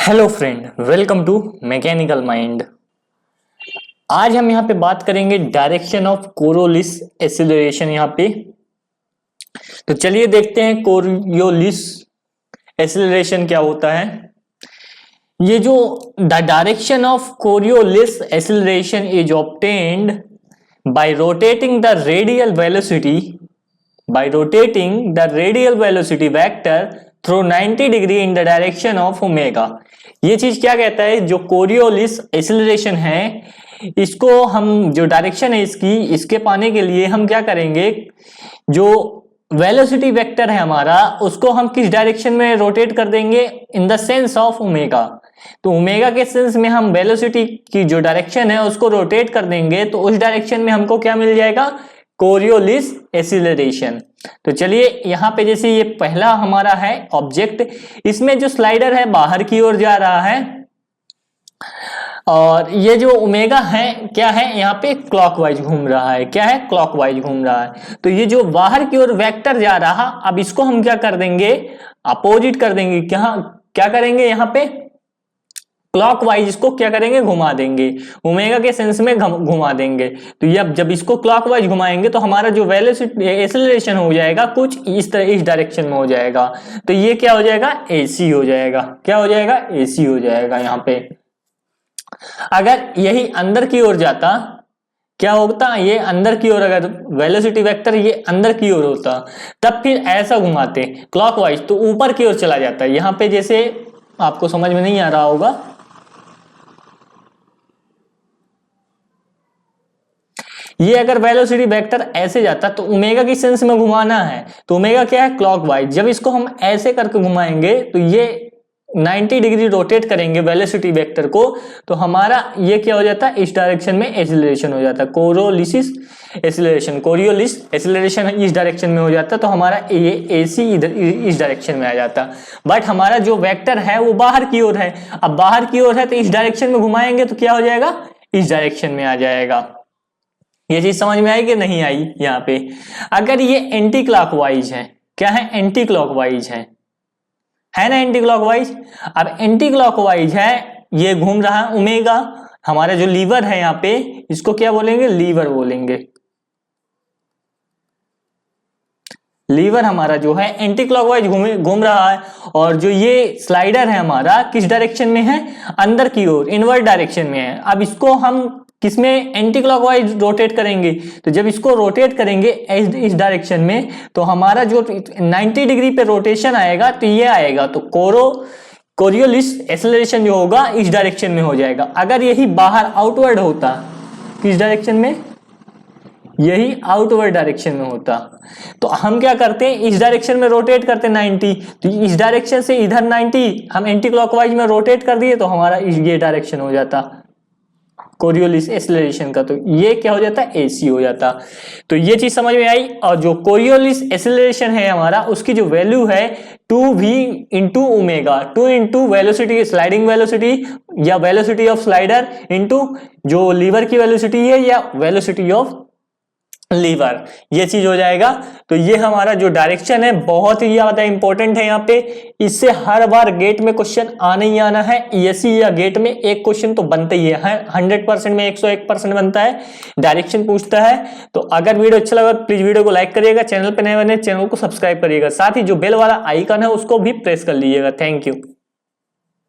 Hello friend, welcome to mechanical mind. आज हम यहाँ पे बात करेंगे डायरेक्शन ऑफ कोरियोलिस एक्सीलरेशन। यहाँ पे तो चलिए देखते हैं कोरियोलिस एक्सीलरेशन क्या होता है। ये जो the direction of Coriolis acceleration is obtained by rotating the radial velocity vector through 90 degree in the direction of omega. ये चीज क्या कहता है, जो कोरियोलिस एक्सीलरेशन है, इसको हम जो डायरेक्शन है इसके पाने के लिए हम क्या करेंगे, जो वेलोसिटी वेक्टर है हमारा उसको हम किस डायरेक्शन में रोटेट कर देंगे, in the sense of omega. तो ओमेगा के सेंस में हम वेलोसिटी की जो डायरेक्शन है उसको रोटेट कर देंगे, तो उस डायरेक्शन में हमको क्या मिल जाएगा, कोरियोलिस एक्सीलरेशन। तो चलिए यहाँ पे जैसे ये पहला हमारा है ऑब्जेक्ट, इसमें जो स्लाइडर है बाहर की ओर जा रहा है और ये जो ओमेगा है क्या है, यहाँ पे क्लॉकवाइज घूम रहा है। क्या है, क्लॉकवाइज घूम रहा है। तो ये जो बाहर की ओर वेक्टर जा रहा, अब इसको हम क्या कर देंगे, अपोजिट कर देंगे। क्या करेंगे, यहाँ पे क्लॉकवाइज इसको क्या करेंगे, घुमा देंगे, ओमेगा के सेंस में घुमा देंगे। तो ये जब इसको क्लॉकवाइज घुमाएंगे तो हमारा जो वेलोसिटी एक्सीलरेशन हो जाएगा कुछ इस तरह, इस डायरेक्शन में हो जाएगा। तो ये क्या हो जाएगा, एसी हो जाएगा। क्या हो जाएगा, एसी हो जाएगा। यहाँ पे अगर यही अंदर की ओर जाता, क्या होता, ये अंदर की ओर अगर वेलोसिटी वेक्टर ये अंदर की ओर होता, तब फिर ऐसा घुमाते क्लॉकवाइज तो ऊपर की ओर चला जाता। यहाँ पे जैसे आपको समझ में नहीं आ रहा होगा, ये अगर वेलोसिटी वेक्टर ऐसे जाता तो ओमेगा की सेंस में घुमाना है, तो ओमेगा क्या है, क्लॉकवाइज। जब इसको हम ऐसे करके घुमाएंगे तो ये 90 डिग्री रोटेट करेंगे वेलोसिटी वेक्टर को, तो हमारा ये क्या हो जाता है, इस डायरेक्शन में एक्सीलरेशन हो जाता है, कोरियोलिस एक्सीलरेशन इस डायरेक्शन में हो जाता, तो हमारा ये एसी इधर इस डायरेक्शन में आ जाता। बट हमारा जो वेक्टर है वो बाहर की ओर है। अब बाहर की ओर है तो इस डायरेक्शन में घुमाएंगे तो क्या हो जाएगा, इस डायरेक्शन में आ जाएगा। ये चीज समझ में आई कि नहीं आई। यहाँ पे अगर ये एंटी क्लॉकवाइज है, क्या है, एंटी क्लॉकवाइज है ना, एंटी क्लॉकवाइज। अब एंटी क्लॉकवाइज है, ये घूम रहा है ओमेगा, हमारा जो लीवर है यहाँ पे इसको क्या बोलेंगे, लीवर बोलेंगे। लीवर हमारा जो है एंटी क्लॉकवाइज घूम रहा है, और जो ये स्लाइडर है हमारा किस डायरेक्शन में है, अंदर की ओर, इनवर्ट डायरेक्शन में है। अब इसको हम किसमें, एंटी क्लॉकवाइज रोटेट करेंगे। तो जब इसको रोटेट करेंगे इस डायरेक्शन में, तो हमारा जो 90 डिग्री पे रोटेशन आएगा तो ये आएगा, तो कोरियोलिस एक्सीलरेशन जो होगा इस डायरेक्शन में हो जाएगा। अगर यही बाहर आउटवर्ड होता, किस डायरेक्शन में, यही आउटवर्ड डायरेक्शन में होता, तो हम क्या करते हैं, इस डायरेक्शन में रोटेट करते 90, तो इस डायरेक्शन से इधर 90 हम एंटी क्लॉकवाइज में रोटेट कर दिए तो हमारा ये डायरेक्शन हो जाता कोरियोलिस एक्सीलरेशन का। तो ये क्या हो जाता है, एसी हो जाता। तो ये चीज समझ में आई। और जो कोरियोलिस एक्सीलरेशन है हमारा, उसकी जो वैल्यू है 2v into omega, 2 into velocity, sliding velocity या वेलोसिटी ऑफ स्लाइडर इंटू जो लीवर की वेलोसिटी है या वेलोसिटी ऑफ लीवर, ये चीज हो जाएगा। तो ये हमारा जो डायरेक्शन है बहुत ही ज्यादा इंपॉर्टेंट है। यहाँ पे इससे हर बार गेट में क्वेश्चन आना ही आना है। ईएससी या गेट में एक क्वेश्चन तो बनता ही है, 100% में 101% बनता है, डायरेक्शन पूछता है। तो अगर वीडियो अच्छा लगा प्लीज वीडियो को लाइक करिएगा, चैनल पे नए बने चैनल को सब्सक्राइब करिएगा, साथ ही जो बेल वाला आइकन है उसको भी प्रेस कर लीजिएगा। Thank you.